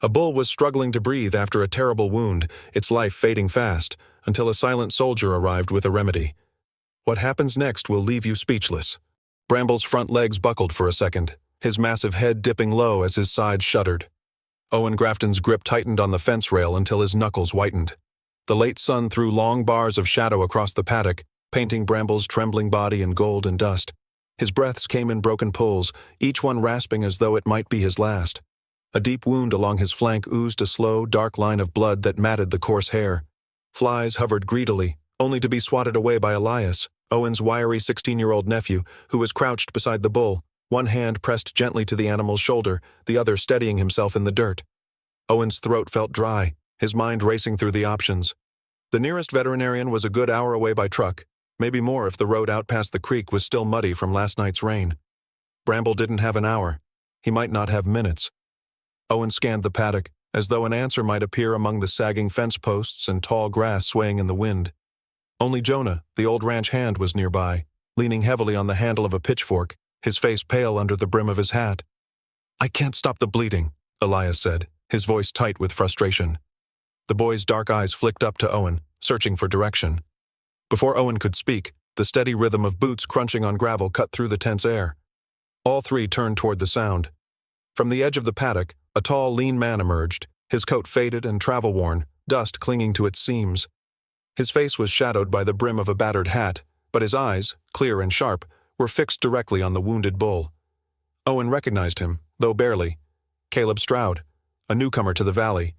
A bull was struggling to breathe after a terrible wound, its life fading fast, until a silent soldier arrived with a remedy. What happens next will leave you speechless. Bramble's front legs buckled for a second, his massive head dipping low as his sides shuddered. Owen Grafton's grip tightened on the fence rail until his knuckles whitened. The late sun threw long bars of shadow across the paddock, painting Bramble's trembling body in gold and dust. His breaths came in broken pulls, each one rasping as though it might be his last. A deep wound along his flank oozed a slow, dark line of blood that matted the coarse hair. Flies hovered greedily, only to be swatted away by Elias, Owen's wiry 16-year-old nephew, who was crouched beside the bull, one hand pressed gently to the animal's shoulder, the other steadying himself in the dirt. Owen's throat felt dry, his mind racing through the options. The nearest veterinarian was a good hour away by truck, maybe more if the road out past the creek was still muddy from last night's rain. Bramble didn't have an hour. He might not have minutes. Owen scanned the paddock, as though an answer might appear among the sagging fence posts and tall grass swaying in the wind. Only Jonah, the old ranch hand, was nearby, leaning heavily on the handle of a pitchfork, his face pale under the brim of his hat. "I can't stop the bleeding," Elias said, his voice tight with frustration. The boy's dark eyes flicked up to Owen, searching for direction. Before Owen could speak, the steady rhythm of boots crunching on gravel cut through the tense air. All three turned toward the sound. From the edge of the paddock, a tall, lean man emerged, his coat faded and travel-worn, dust clinging to its seams. His face was shadowed by the brim of a battered hat, but his eyes, clear and sharp, were fixed directly on the wounded bull. Owen recognized him, though barely. Caleb Stroud, a newcomer to the valley.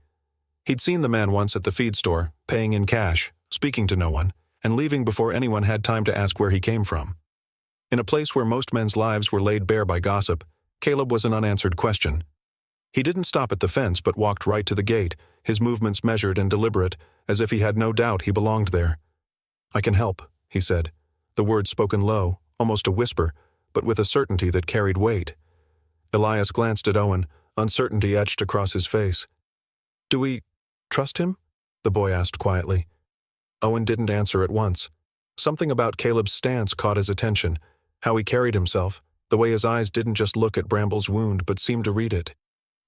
He'd seen the man once at the feed store, paying in cash, speaking to no one, and leaving before anyone had time to ask where he came from. In a place where most men's lives were laid bare by gossip, Caleb was an unanswered question. He didn't stop at the fence but walked right to the gate, his movements measured and deliberate, as if he had no doubt he belonged there. "I can help," he said, the words spoken low, almost a whisper, but with a certainty that carried weight. Elias glanced at Owen, uncertainty etched across his face. "Do we trust him?" the boy asked quietly. Owen didn't answer at once. Something about Caleb's stance caught his attention, how he carried himself, the way his eyes didn't just look at Bramble's wound but seemed to read it.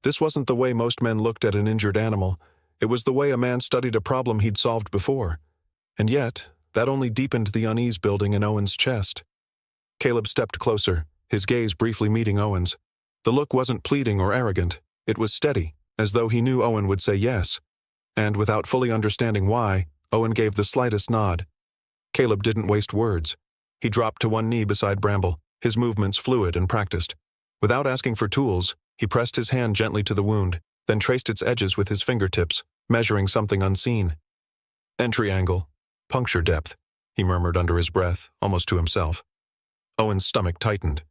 This wasn't the way most men looked at an injured animal. It was the way a man studied a problem he'd solved before. And yet, that only deepened the unease building in Owen's chest. Caleb stepped closer, his gaze briefly meeting Owen's. The look wasn't pleading or arrogant. It was steady, as though he knew Owen would say yes. And without fully understanding why, Owen gave the slightest nod. Caleb didn't waste words. He dropped to one knee beside Bramble, his movements fluid and practiced. Without asking for tools, he pressed his hand gently to the wound, then traced its edges with his fingertips, measuring something unseen. "Entry angle, puncture depth," he murmured under his breath, almost to himself. Owen's stomach tightened.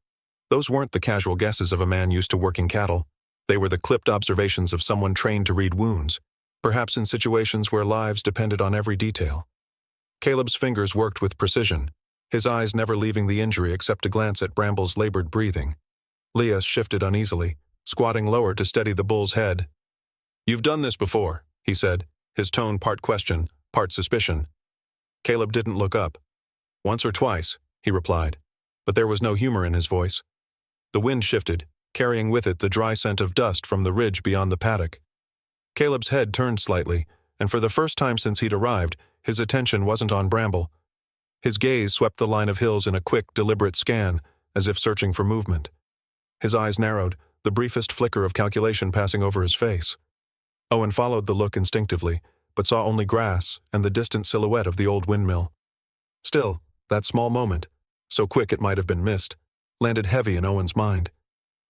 Those weren't the casual guesses of a man used to working cattle. They were the clipped observations of someone trained to read wounds, perhaps in situations where lives depended on every detail. Caleb's fingers worked with precision, his eyes never leaving the injury except to glance at Bramble's labored breathing. Leah shifted uneasily, squatting lower to steady the bull's head. "You've done this before," he said, his tone part question, part suspicion. Caleb didn't look up. "Once or twice," he replied, but there was no humor in his voice. The wind shifted, carrying with it the dry scent of dust from the ridge beyond the paddock. Caleb's head turned slightly, and for the first time since he'd arrived, his attention wasn't on Bramble. His gaze swept the line of hills in a quick, deliberate scan, as if searching for movement. His eyes narrowed, the briefest flicker of calculation passing over his face. Owen followed the look instinctively, but saw only grass and the distant silhouette of the old windmill. Still, that small moment, so quick it might have been missed, landed heavy in Owen's mind.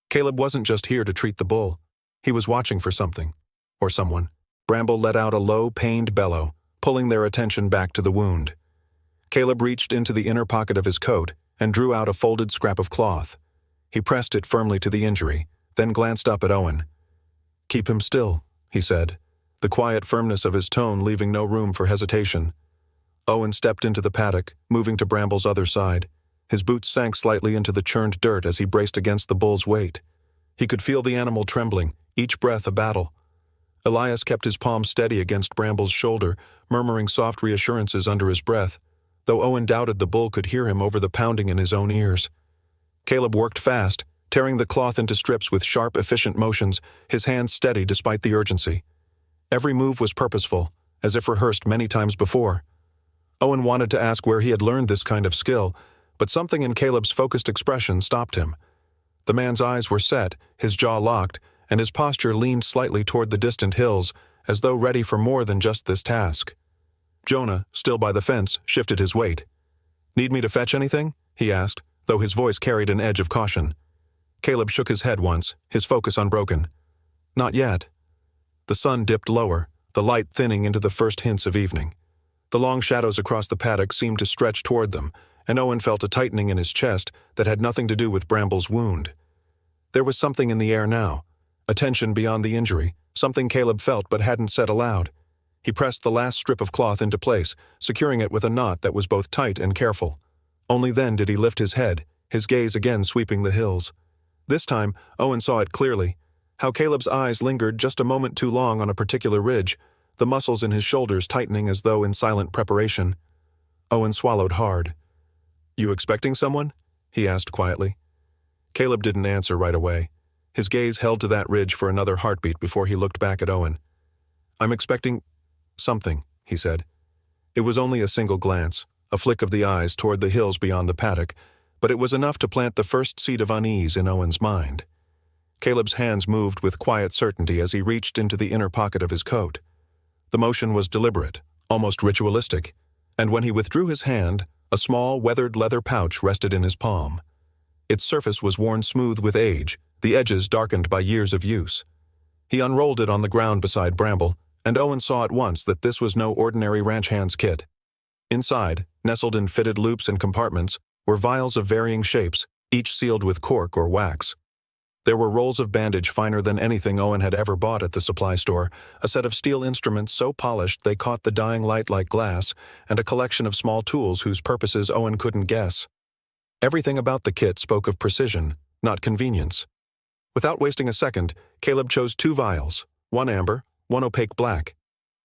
Caleb wasn't just here to treat the bull. He was watching for something, or someone. Bramble let out a low, pained bellow, pulling their attention back to the wound. Caleb reached into the inner pocket of his coat and drew out a folded scrap of cloth. He pressed it firmly to the injury, then glanced up at Owen. "Keep him still," he said, the quiet firmness of his tone leaving no room for hesitation. Owen stepped into the paddock, moving to Bramble's other side. His boots sank slightly into the churned dirt as he braced against the bull's weight. He could feel the animal trembling, each breath a battle. Elias kept his palm steady against Bramble's shoulder, murmuring soft reassurances under his breath, though Owen doubted the bull could hear him over the pounding in his own ears. Caleb worked fast, tearing the cloth into strips with sharp, efficient motions, his hands steady despite the urgency. Every move was purposeful, as if rehearsed many times before. Owen wanted to ask where he had learned this kind of skill, but something in Caleb's focused expression stopped him. The man's eyes were set, his jaw locked, and his posture leaned slightly toward the distant hills, as though ready for more than just this task. Jonah, still by the fence, shifted his weight. "Need me to fetch anything?" he asked, though his voice carried an edge of caution. Caleb shook his head once, his focus unbroken. "Not yet." The sun dipped lower, the light thinning into the first hints of evening. The long shadows across the paddock seemed to stretch toward them, and Owen felt a tightening in his chest that had nothing to do with Bramble's wound. There was something in the air now, a tension beyond the injury, something Caleb felt but hadn't said aloud. He pressed the last strip of cloth into place, securing it with a knot that was both tight and careful. Only then did he lift his head, his gaze again sweeping the hills. This time, Owen saw it clearly, how Caleb's eyes lingered just a moment too long on a particular ridge, the muscles in his shoulders tightening as though in silent preparation. Owen swallowed hard. "You expecting someone?" he asked quietly. Caleb didn't answer right away. His gaze held to that ridge for another heartbeat before he looked back at Owen. "I'm expecting something," he said. It was only a single glance, a flick of the eyes toward the hills beyond the paddock, but it was enough to plant the first seed of unease in Owen's mind. Caleb's hands moved with quiet certainty as he reached into the inner pocket of his coat. The motion was deliberate, almost ritualistic, and when he withdrew his hand, a small, weathered leather pouch rested in his palm. Its surface was worn smooth with age, the edges darkened by years of use. He unrolled it on the ground beside Bramble, and Owen saw at once that this was no ordinary ranch hand's kit. Inside, nestled in fitted loops and compartments, were vials of varying shapes, each sealed with cork or wax. There were rolls of bandage finer than anything Owen had ever bought at the supply store, a set of steel instruments so polished they caught the dying light like glass, and a collection of small tools whose purposes Owen couldn't guess. Everything about the kit spoke of precision, not convenience. Without wasting a second, Caleb chose 2 vials, one amber, one opaque black.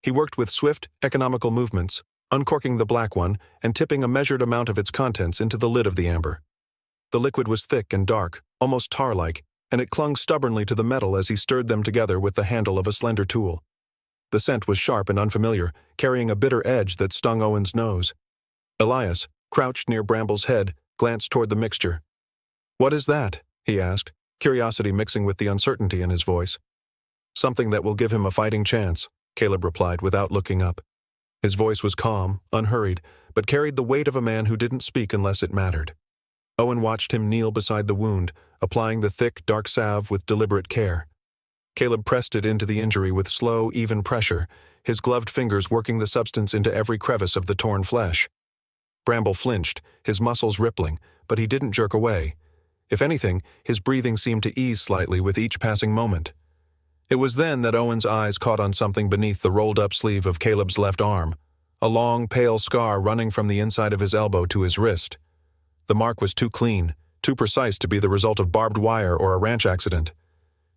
He worked with swift, economical movements, uncorking the black one and tipping a measured amount of its contents into the lid of the amber. The liquid was thick and dark, almost tar-like, and it clung stubbornly to the metal as he stirred them together with the handle of a slender tool. The scent was sharp and unfamiliar, carrying a bitter edge that stung Owen's nose. Elias, crouched near Bramble's head, glanced toward the mixture. "What is that?" he asked, curiosity mixing with the uncertainty in his voice. "Something that will give him a fighting chance," Caleb replied without looking up. His voice was calm, unhurried, but carried the weight of a man who didn't speak unless it mattered. Owen watched him kneel beside the wound, applying the thick, dark salve with deliberate care. Caleb pressed it into the injury with slow, even pressure, his gloved fingers working the substance into every crevice of the torn flesh. Bramble flinched, his muscles rippling, but he didn't jerk away. If anything, his breathing seemed to ease slightly with each passing moment. It was then that Owen's eyes caught on something beneath the rolled-up sleeve of Caleb's left arm, a long, pale scar running from the inside of his elbow to his wrist. The mark was too clean, too precise to be the result of barbed wire or a ranch accident.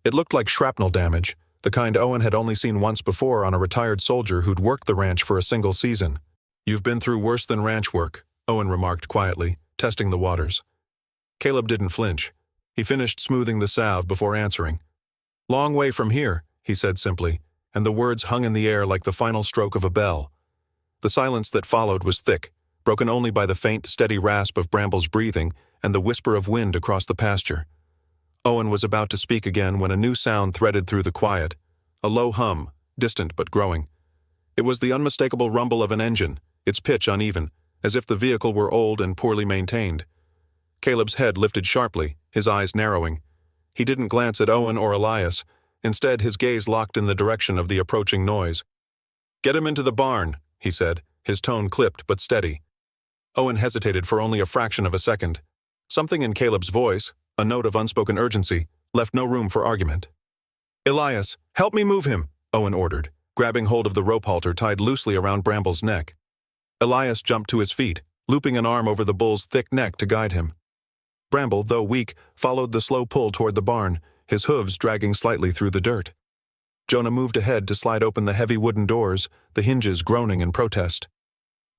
It looked like shrapnel damage, the kind Owen had only seen once before on a retired soldier who'd worked the ranch for a single season. "You've been through worse than ranch work," Owen remarked quietly, testing the waters. Caleb didn't flinch. He finished smoothing the salve before answering. "Long way from here," he said simply, and the words hung in the air like the final stroke of a bell. The silence that followed was thick, broken only by the faint, steady rasp of Bramble's breathing and the whisper of wind across the pasture. Owen was about to speak again when a new sound threaded through the quiet, a low hum, distant but growing. It was the unmistakable rumble of an engine, its pitch uneven, as if the vehicle were old and poorly maintained. Caleb's head lifted sharply, his eyes narrowing. He didn't glance at Owen or Elias. Instead, his gaze locked in the direction of the approaching noise. "Get him into the barn," he said, his tone clipped but steady. Owen hesitated for only a fraction of a second. Something in Caleb's voice, a note of unspoken urgency, left no room for argument. "Elias, help me move him," Owen ordered, grabbing hold of the rope halter tied loosely around Bramble's neck. Elias jumped to his feet, looping an arm over the bull's thick neck to guide him. Bramble, though weak, followed the slow pull toward the barn, his hooves dragging slightly through the dirt. Jonah moved ahead to slide open the heavy wooden doors, the hinges groaning in protest.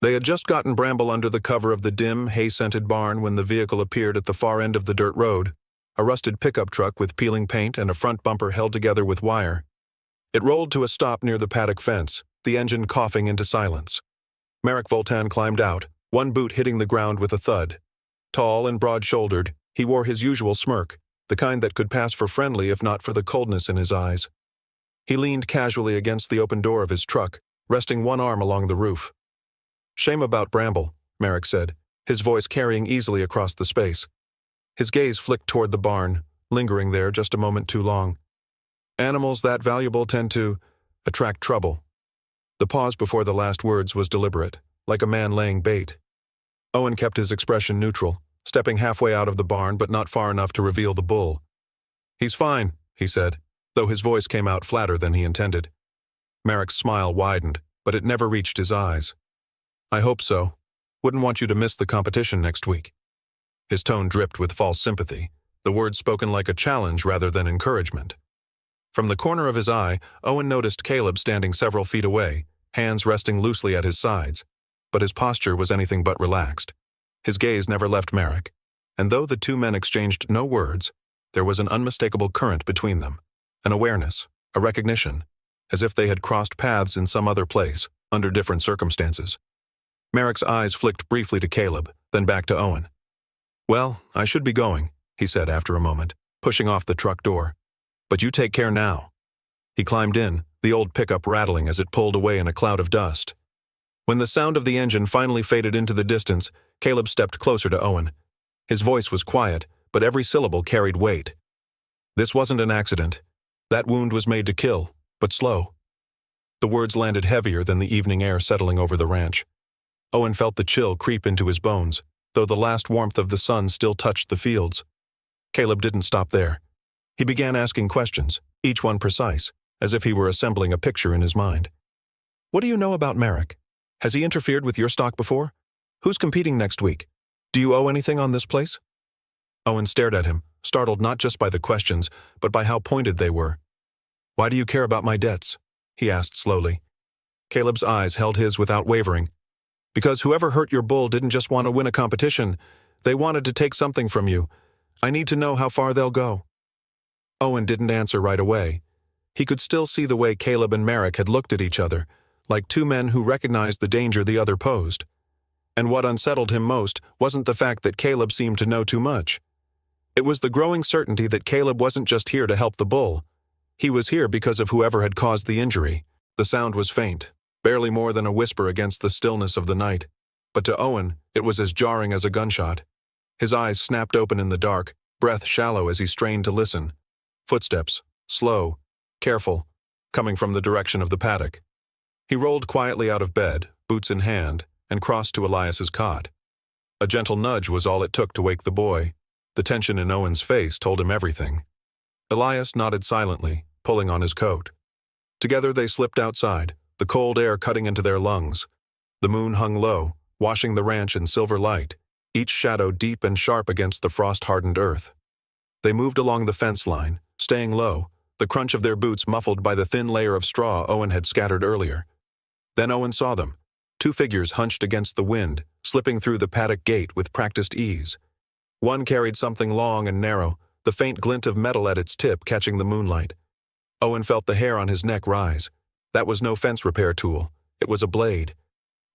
They had just gotten Bramble under the cover of the dim, hay-scented barn when the vehicle appeared at the far end of the dirt road, a rusted pickup truck with peeling paint and a front bumper held together with wire. It rolled to a stop near the paddock fence, the engine coughing into silence. Merrick Voltan climbed out, one boot hitting the ground with a thud. Tall and broad-shouldered, he wore his usual smirk, the kind that could pass for friendly if not for the coldness in his eyes. He leaned casually against the open door of his truck, resting one arm along the roof. "Shame about Bramble," Merrick said, his voice carrying easily across the space. His gaze flicked toward the barn, lingering there just a moment too long. "Animals that valuable tend to attract trouble." The pause before the last words was deliberate, like a man laying bait. Owen kept his expression neutral, stepping halfway out of the barn but not far enough to reveal the bull. "He's fine," he said, though his voice came out flatter than he intended. Merrick's smile widened, but it never reached his eyes. "I hope so. Wouldn't want you to miss the competition next week." His tone dripped with false sympathy, the words spoken like a challenge rather than encouragement. From the corner of his eye, Owen noticed Caleb standing several feet away, hands resting loosely at his sides, but his posture was anything but relaxed. His gaze never left Merrick, and though the two men exchanged no words, there was an unmistakable current between them, an awareness, a recognition, as if they had crossed paths in some other place, under different circumstances. Merrick's eyes flicked briefly to Caleb, then back to Owen. "Well, I should be going," he said after a moment, pushing off the truck door. "But you take care now." He climbed in, the old pickup rattling as it pulled away in a cloud of dust. When the sound of the engine finally faded into the distance, Caleb stepped closer to Owen. His voice was quiet, but every syllable carried weight. "This wasn't an accident. That wound was made to kill, but slow." The words landed heavier than the evening air settling over the ranch. Owen felt the chill creep into his bones, though the last warmth of the sun still touched the fields. Caleb didn't stop there. He began asking questions, each one precise, as if he were assembling a picture in his mind. "What do you know about Merrick? Has he interfered with your stock before? Who's competing next week? Do you owe anything on this place?" Owen stared at him, startled not just by the questions, but by how pointed they were. "Why do you care about my debts?" he asked slowly. Caleb's eyes held his without wavering. "Because whoever hurt your bull didn't just want to win a competition. They wanted to take something from you. I need to know how far they'll go." Owen didn't answer right away. He could still see the way Caleb and Merrick had looked at each other, like two men who recognized the danger the other posed. And what unsettled him most wasn't the fact that Caleb seemed to know too much. It was the growing certainty that Caleb wasn't just here to help the bull. He was here because of whoever had caused the injury. The sound was faint, barely more than a whisper against the stillness of the night. But to Owen, it was as jarring as a gunshot. His eyes snapped open in the dark, breath shallow as he strained to listen. Footsteps, slow, careful, coming from the direction of the paddock. He rolled quietly out of bed, boots in hand, and crossed to Elias's cot. A gentle nudge was all it took to wake the boy. The tension in Owen's face told him everything. Elias nodded silently, pulling on his coat. Together they slipped outside, the cold air cutting into their lungs. The moon hung low, washing the ranch in silver light, each shadow deep and sharp against the frost-hardened earth. They moved along the fence line, staying low, the crunch of their boots muffled by the thin layer of straw Owen had scattered earlier. Then Owen saw them, two figures hunched against the wind, slipping through the paddock gate with practiced ease. One carried something long and narrow, the faint glint of metal at its tip catching the moonlight. Owen felt the hair on his neck rise. That was no fence repair tool. It was a blade.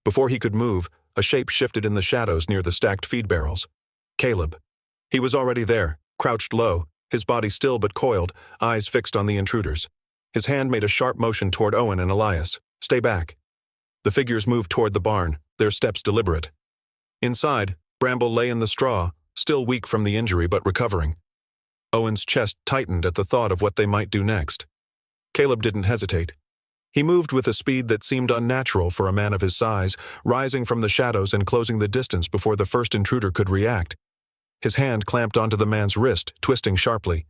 Before he could move, a shape shifted in the shadows near the stacked feed barrels. Caleb. He was already there, crouched low, his body still but coiled, eyes fixed on the intruders. His hand made a sharp motion toward Owen and Elias. "Stay back." The figures moved toward the barn, their steps deliberate. Inside, Bramble lay in the straw, still weak from the injury but recovering. Owen's chest tightened at the thought of what they might do next. Caleb didn't hesitate. He moved with a speed that seemed unnatural for a man of his size, rising from the shadows and closing the distance before the first intruder could react. His hand clamped onto the man's wrist, twisting sharply.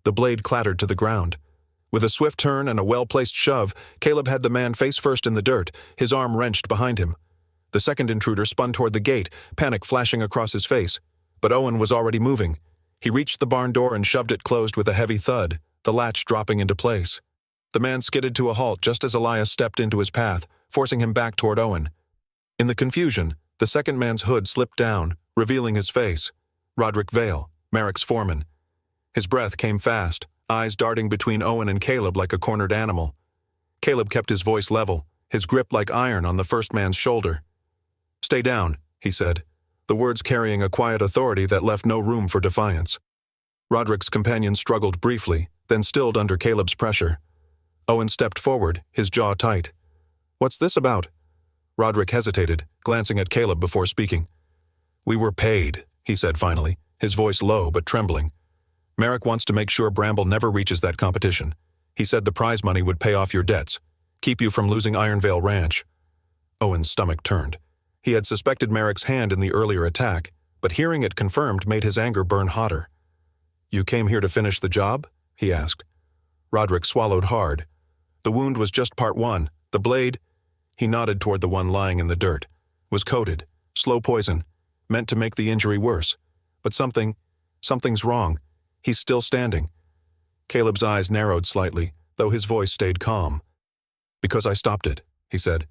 The blade clattered to the ground. With a swift turn and a well-placed shove, Caleb had the man face first in the dirt, his arm wrenched behind him. The second intruder spun toward the gate, panic flashing across his face. But Owen was already moving. He reached the barn door and shoved it closed with a heavy thud, the latch dropping into place. The man skidded to a halt just as Elias stepped into his path, forcing him back toward Owen. In the confusion, the second man's hood slipped down, revealing his face. Roderick Vale, Merrick's foreman. His breath came fast, eyes darting between Owen and Caleb like a cornered animal. Caleb kept his voice level, his grip like iron on the first man's shoulder. "Stay down," he said, the words carrying a quiet authority that left no room for defiance. Roderick's companion struggled briefly, then stilled under Caleb's pressure. Owen stepped forward, his jaw tight. "What's this about?" Roderick hesitated, glancing at Caleb before speaking. "We were paid," he said finally, his voice low but trembling. "Merrick wants to make sure Bramble never reaches that competition. He said the prize money would pay off your debts, keep you from losing Ironvale Ranch." Owen's stomach turned. He had suspected Merrick's hand in the earlier attack, but hearing it confirmed made his anger burn hotter. "You came here to finish the job?" he asked. Roderick swallowed hard. The wound was just part one. The blade, he nodded toward the one lying in the dirt, was coated, slow poison, meant to make the injury worse. But something's wrong. He's still standing. Caleb's eyes narrowed slightly, though his voice stayed calm. "Because I stopped it," he said.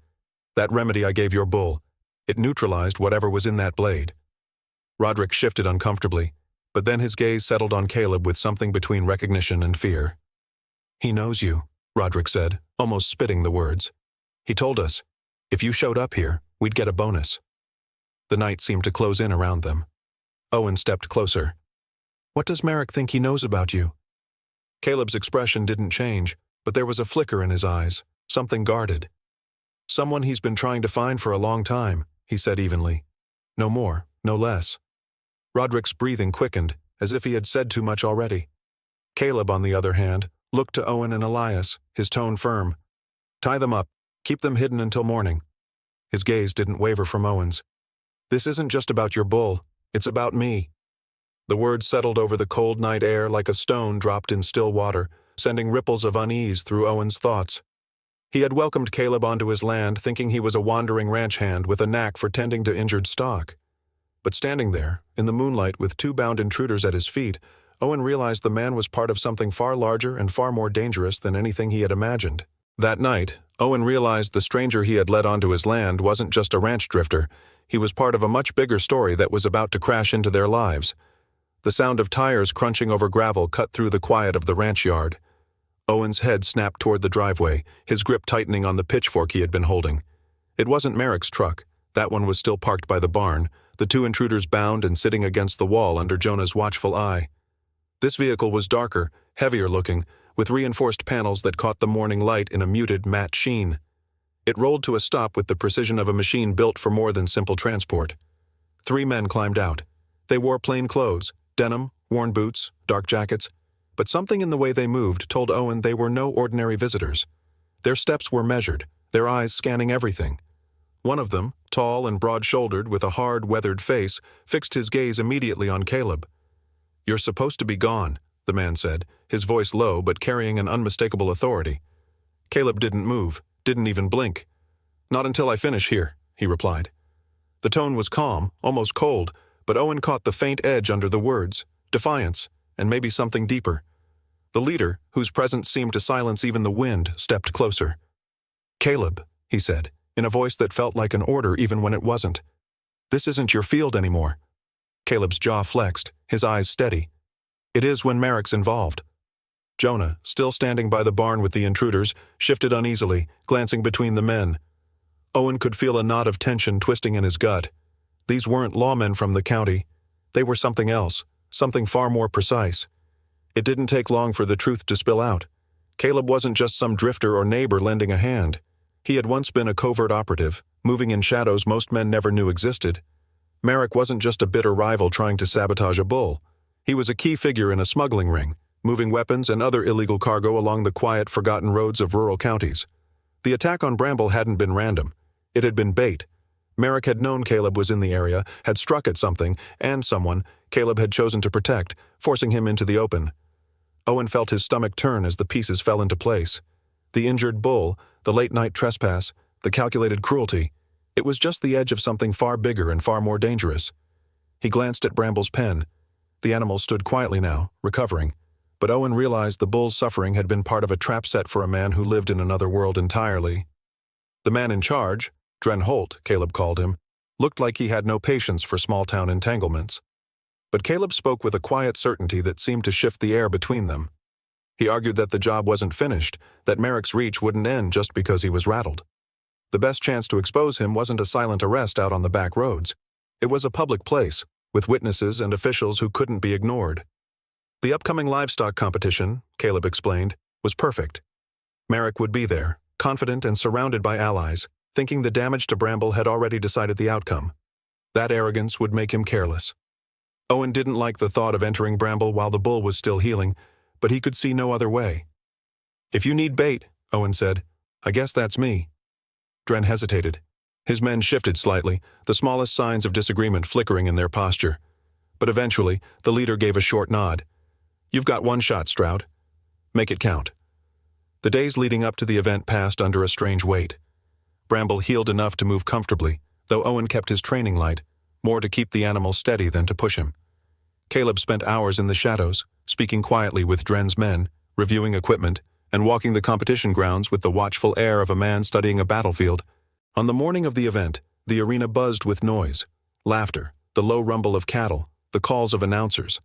"That remedy I gave your bull, it neutralized whatever was in that blade." Roderick shifted uncomfortably, but then his gaze settled on Caleb with something between recognition and fear. "He knows you," Roderick said, almost spitting the words. "He told us, if you showed up here, we'd get a bonus." The night seemed to close in around them. Owen stepped closer. "What does Merrick think he knows about you?" Caleb's expression didn't change, but there was a flicker in his eyes, something guarded. "Someone he's been trying to find for a long time," he said evenly. "No more, no less." Roderick's breathing quickened, as if he had said too much already. Caleb, on the other hand, looked to Owen and Elias, his tone firm. "Tie them up. Keep them hidden until morning." His gaze didn't waver from Owen's. "This isn't just about your bull. It's about me." The words settled over the cold night air like a stone dropped in still water, sending ripples of unease through Owen's thoughts. He had welcomed Caleb onto his land thinking he was a wandering ranch hand with a knack for tending to injured stock. But standing there, in the moonlight with two bound intruders at his feet, Owen realized the man was part of something far larger and far more dangerous than anything he had imagined. That night, Owen realized the stranger he had led onto his land wasn't just a ranch drifter. He was part of a much bigger story that was about to crash into their lives. The sound of tires crunching over gravel cut through the quiet of the ranch yard. Owen's head snapped toward the driveway, his grip tightening on the pitchfork he had been holding. It wasn't Merrick's truck. That one was still parked by the barn, the two intruders bound and sitting against the wall under Jonah's watchful eye. This vehicle was darker, heavier looking, with reinforced panels that caught the morning light in a muted, matte sheen. It rolled to a stop with the precision of a machine built for more than simple transport. Three men climbed out. They wore plain clothes, denim, worn boots, dark jackets, but something in the way they moved told Owen they were no ordinary visitors. Their steps were measured, their eyes scanning everything. One of them, tall and broad-shouldered with a hard, weathered face, fixed his gaze immediately on Caleb. "You're supposed to be gone," the man said, his voice low but carrying an unmistakable authority. Caleb didn't move, didn't even blink. "Not until I finish here," he replied. The tone was calm, almost cold, but Owen caught the faint edge under the words, defiance, and maybe something deeper. The leader, whose presence seemed to silence even the wind, stepped closer. "Caleb," he said, in a voice that felt like an order even when it wasn't. "This isn't your field anymore." Caleb's jaw flexed, his eyes steady. "It is when Merrick's involved." Jonah, still standing by the barn with the intruders, shifted uneasily, glancing between the men. Owen could feel a knot of tension twisting in his gut. These weren't lawmen from the county. They were something else, something far more precise. It didn't take long for the truth to spill out. Caleb wasn't just some drifter or neighbor lending a hand. He had once been a covert operative, moving in shadows most men never knew existed. Merrick wasn't just a bitter rival trying to sabotage a bull. He was a key figure in a smuggling ring, moving weapons and other illegal cargo along the quiet, forgotten roads of rural counties. The attack on Bramble hadn't been random. It had been bait. Merrick had known Caleb was in the area, had struck at something, and someone Caleb had chosen to protect, forcing him into the open. Owen felt his stomach turn as the pieces fell into place. The injured bull, the late-night trespass, the calculated cruelty. It was just the edge of something far bigger and far more dangerous. He glanced at Bramble's pen. The animal stood quietly now, recovering. But Owen realized the bull's suffering had been part of a trap set for a man who lived in another world entirely. The man in charge, Dren Holt, Caleb called him, looked like he had no patience for small-town entanglements. But Caleb spoke with a quiet certainty that seemed to shift the air between them. He argued that the job wasn't finished, that Merrick's reach wouldn't end just because he was rattled. The best chance to expose him wasn't a silent arrest out on the back roads. It was a public place, with witnesses and officials who couldn't be ignored. The upcoming livestock competition, Caleb explained, was perfect. Merrick would be there, confident and surrounded by allies, thinking the damage to Bramble had already decided the outcome. That arrogance would make him careless. Owen didn't like the thought of entering Bramble while the bull was still healing, but he could see no other way. "If you need bait," Owen said, "I guess that's me." Dren hesitated. His men shifted slightly, the smallest signs of disagreement flickering in their posture. But eventually, the leader gave a short nod. "You've got one shot, Stroud. Make it count." The days leading up to the event passed under a strange weight. Bramble healed enough to move comfortably, though Owen kept his training light, more to keep the animal steady than to push him. Caleb spent hours in the shadows, speaking quietly with Dren's men, reviewing equipment, and walking the competition grounds with the watchful air of a man studying a battlefield. On the morning of the event, the arena buzzed with noise, laughter, the low rumble of cattle, the calls of announcers.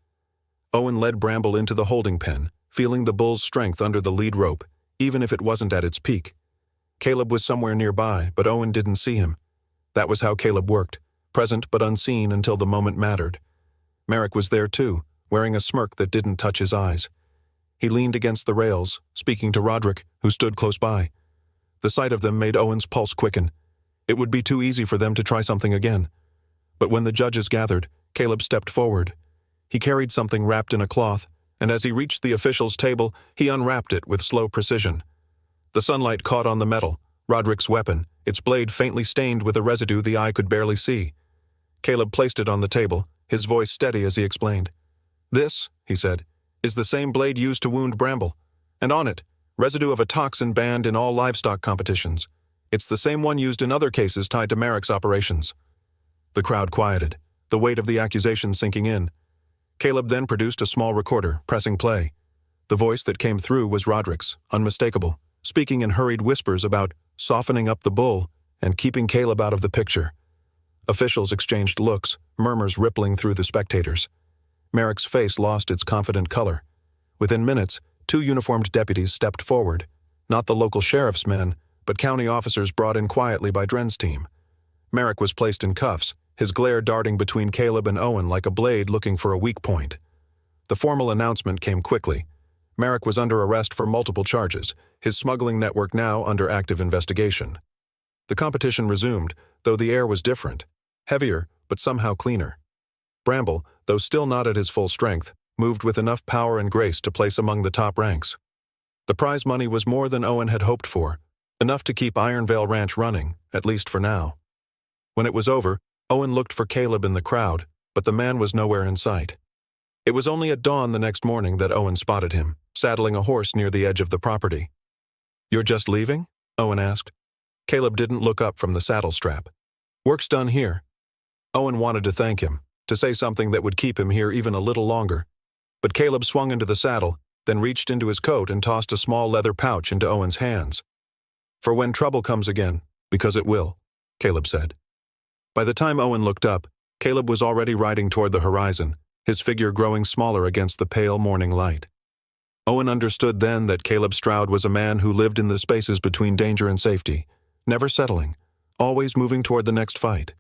Owen led Bramble into the holding pen, feeling the bull's strength under the lead rope, even if it wasn't at its peak. Caleb was somewhere nearby, but Owen didn't see him. That was how Caleb worked, present but unseen until the moment mattered. Merrick was there too, wearing a smirk that didn't touch his eyes. He leaned against the rails, speaking to Roderick, who stood close by. The sight of them made Owen's pulse quicken. It would be too easy for them to try something again. But when the judges gathered, Caleb stepped forward. He carried something wrapped in a cloth, and as he reached the official's table, he unwrapped it with slow precision. The sunlight caught on the metal, Roderick's weapon, its blade faintly stained with a residue the eye could barely see. Caleb placed it on the table, his voice steady as he explained. "This," he said, "is the same blade used to wound Bramble, and on it, residue of a toxin banned in all livestock competitions. It's the same one used in other cases tied to Merrick's operations." The crowd quieted, the weight of the accusation sinking in. Caleb then produced a small recorder, pressing play. The voice that came through was Roderick's, unmistakable, speaking in hurried whispers about softening up the bull and keeping Caleb out of the picture. Officials exchanged looks, murmurs rippling through the spectators. Merrick's face lost its confident color. Within minutes, 2 uniformed deputies stepped forward, not the local sheriff's men, but county officers brought in quietly by Dren's team. Merrick was placed in cuffs, his glare darting between Caleb and Owen like a blade looking for a weak point. The formal announcement came quickly. Merrick was under arrest for multiple charges, his smuggling network now under active investigation. The competition resumed, though the air was different, heavier, but somehow cleaner. Bramble, though still not at his full strength, moved with enough power and grace to place among the top ranks. The prize money was more than Owen had hoped for, enough to keep Ironvale Ranch running, at least for now. When it was over, Owen looked for Caleb in the crowd, but the man was nowhere in sight. It was only at dawn the next morning that Owen spotted him, saddling a horse near the edge of the property. "You're just leaving?" Owen asked. Caleb didn't look up from the saddle strap. "Work's done here." Owen wanted to thank him, to say something that would keep him here even a little longer. But Caleb swung into the saddle, then reached into his coat and tossed a small leather pouch into Owen's hands. "For when trouble comes again, because it will," Caleb said. By the time Owen looked up, Caleb was already riding toward the horizon, his figure growing smaller against the pale morning light. Owen understood then that Caleb Stroud was a man who lived in the spaces between danger and safety, never settling, always moving toward the next fight.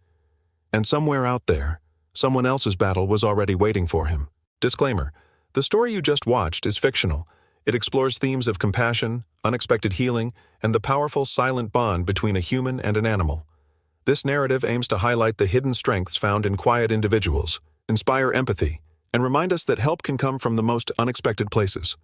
And somewhere out there, someone else's battle was already waiting for him. Disclaimer: the story you just watched is fictional. It explores themes of compassion, unexpected healing, and the powerful silent bond between a human and an animal. This narrative aims to highlight the hidden strengths found in quiet individuals, inspire empathy, and remind us that help can come from the most unexpected places.